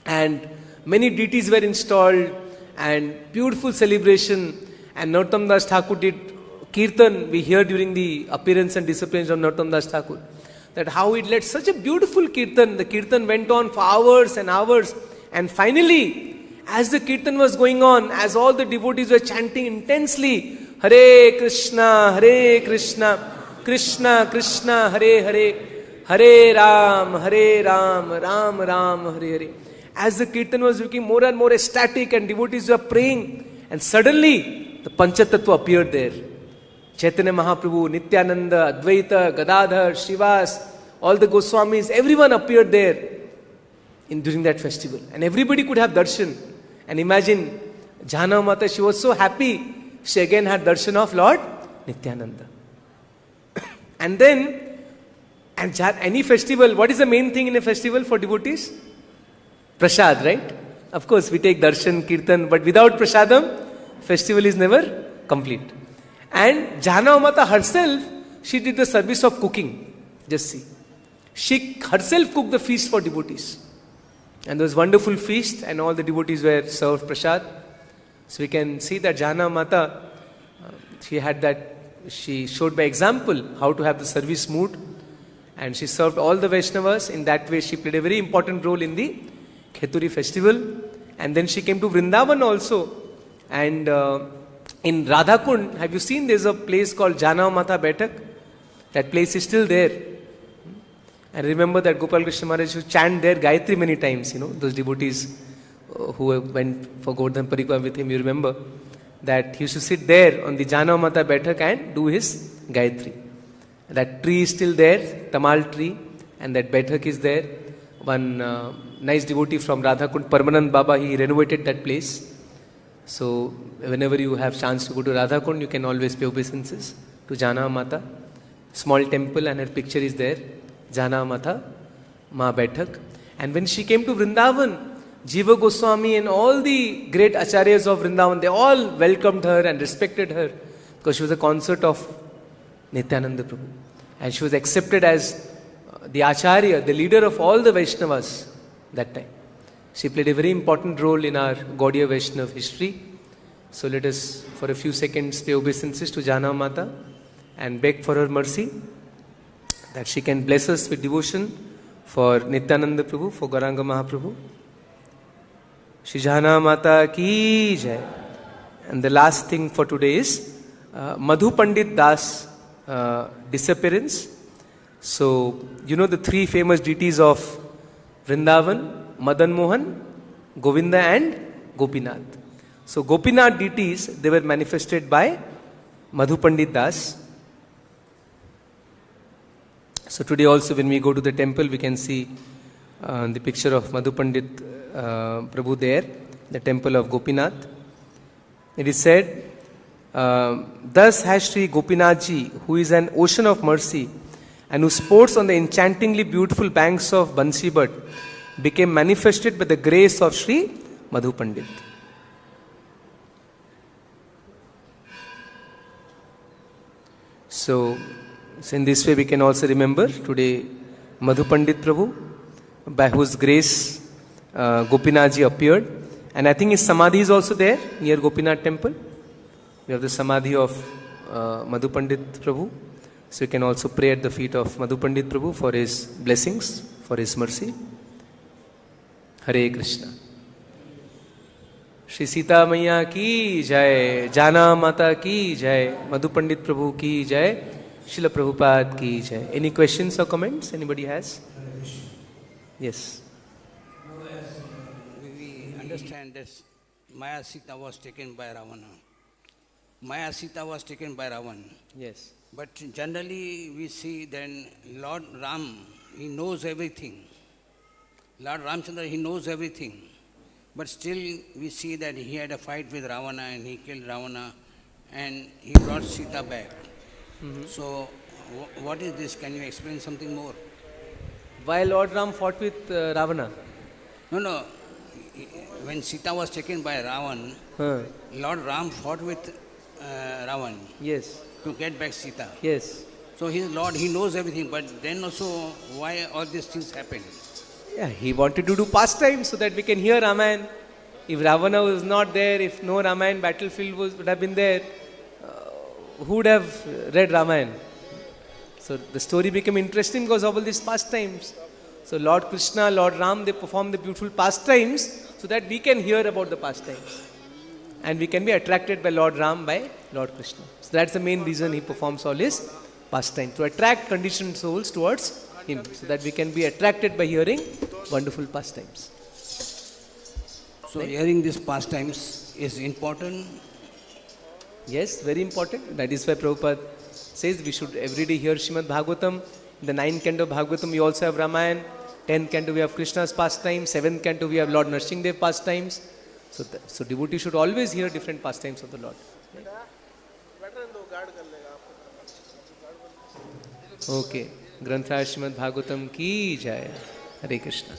And many deities were installed, and beautiful celebration. And Narottam Das Thakur did Kirtan. We hear during the appearance and disappearance of Narottam Das Thakur that how he led such a beautiful Kirtan. The Kirtan went on for hours and hours. And finally, as the Kirtan was going on, as all the devotees were chanting intensely, Hare Krishna, Krishna Krishna, Hare Hare, Hare Ram, Ram Ram, Hare Hare. As the Kirtan was becoming more and more ecstatic and devotees were praying, and suddenly the Panchatattva appeared there. Chaitanya Mahaprabhu, Nityananda, Advaita, Gadadhar, Srivas, all the Goswamis, everyone appeared there during that festival. And everybody could have darshan. And imagine, Jahanamata, she was so happy, she again had darshan of Lord Nityananda. And then, any festival, what is the main thing in a festival for devotees? Prasad, right? Of course, we take darshan, kirtan, but without prasadam, festival is never complete. And Jahanamata herself, she did the service of cooking. Just see. She herself cooked the feast for devotees. And there was wonderful feast, and all the devotees were served prasad. So we can see that Jahanamata, she showed by example how to have the service mood. And she served all the Vaishnavas. In that way, she played a very important role in the Kheturi festival. And then she came to Vrindavan also. And in Radhakanta, have you seen there's a place called Jahanamata Baitak? That place is still there. And remember that Gopal Krishna Maharaj used to chant there Gayatri many times, those devotees who went for Govardhan Parikrama with him, you remember that he used to sit there on the Jahanamata Baitak and do his Gayatri. That tree is still there, Tamal tree, and that Baitak is there. One nice devotee from Radhakund, Parmanand Baba, he renovated that place. So whenever you have chance to go to Radhakund, you can always pay obeisances to Jahanamata. Small temple, and her picture is there, Jahanamata Ma Baitak. And when she came to Vrindavan, Jiva Goswami and all the great acharyas of Vrindavan, they all welcomed her and respected her because she was a consort of Nityananda Prabhu. And she was accepted as the acharya, the leader of all the Vaishnavas that time. She played a very important role in our Gaudiya Vaishnava history. So let us, for a few seconds, pay obeisances to Jahanamata and beg for her mercy that she can bless us with devotion for Nityananda Prabhu, for Gauranga Mahaprabhu. Shri Jahanamata ki jai. And the last thing for today is Madhu Pandit Das disappearance. So, the three famous deities of Vrindavan, Madan Mohan, Govinda and Gopinath. So Gopinath deities, they were manifested by Madhu Pandit Das. So today also when we go to the temple, we can see the picture of Madhu Pandit Prabhu there, the temple of Gopinath. It is said, thus has Sri Gopinathji, who is an ocean of mercy and who sports on the enchantingly beautiful banks of Bansibad, became manifested by the grace of Sri Madhu Pandit. So in this way we can also remember today Madhu Pandit Prabhu, by whose grace Gopinathji appeared. And I think his samadhi is also there near Gopinath temple. We have the samadhi of Madhu Pandit Prabhu. So you can also pray at the feet of Madhu Pandit Prabhu for his blessings, for his mercy. Hare Krishna. Shri Sita Maiya ki jai, Jana Mata ki jai, Madhu Pandit Prabhu ki jai, Srila Prabhupada ki jai. Any questions or comments anybody has? Yes. We understand that Maya Sita was taken by Ravana. Maya Sita was taken by Ravana. Yes. But generally we see then Lord Ram, he knows everything. Lord Ramchandra, he knows everything. But still we see that he had a fight with Ravana and he killed Ravana and he brought Sita back. So what is this? Can you explain something more? Why Lord Ram fought with Ravana? No. When Sita was taken by Ravana, Lord Ram fought with Ravana. Yes. To get back Sita. Yes. So he is Lord, he knows everything, but then also why all these things happen? Yeah, he wanted to do pastime so that we can hear Ramayana. If Ravana was not there, if no Ramayana battlefield would have been there, who would have read Ramayana? So the story became interesting because of all these pastimes. So Lord Krishna, Lord Ram, they perform the beautiful pastimes so that we can hear about the pastimes. And we can be attracted by Lord Ram, by Lord Krishna. So that's the main reason he performs all his pastime, to attract conditioned souls towards him, so that we can be attracted by hearing wonderful pastimes. So hearing these pastimes is important. Yes, very important. That is why Prabhupada says we should every day hear Srimad Bhagavatam. In the 9th canto of Bhagavatam we also have Ramayana. 10th canto we have Krishna's pastimes. 7th canto we have Lord Narsingdev pastimes. So devotee should always hear different pastimes of the Lord. Okay. Granthā Srimad Bhagavatam ki jai. Hare Krishna.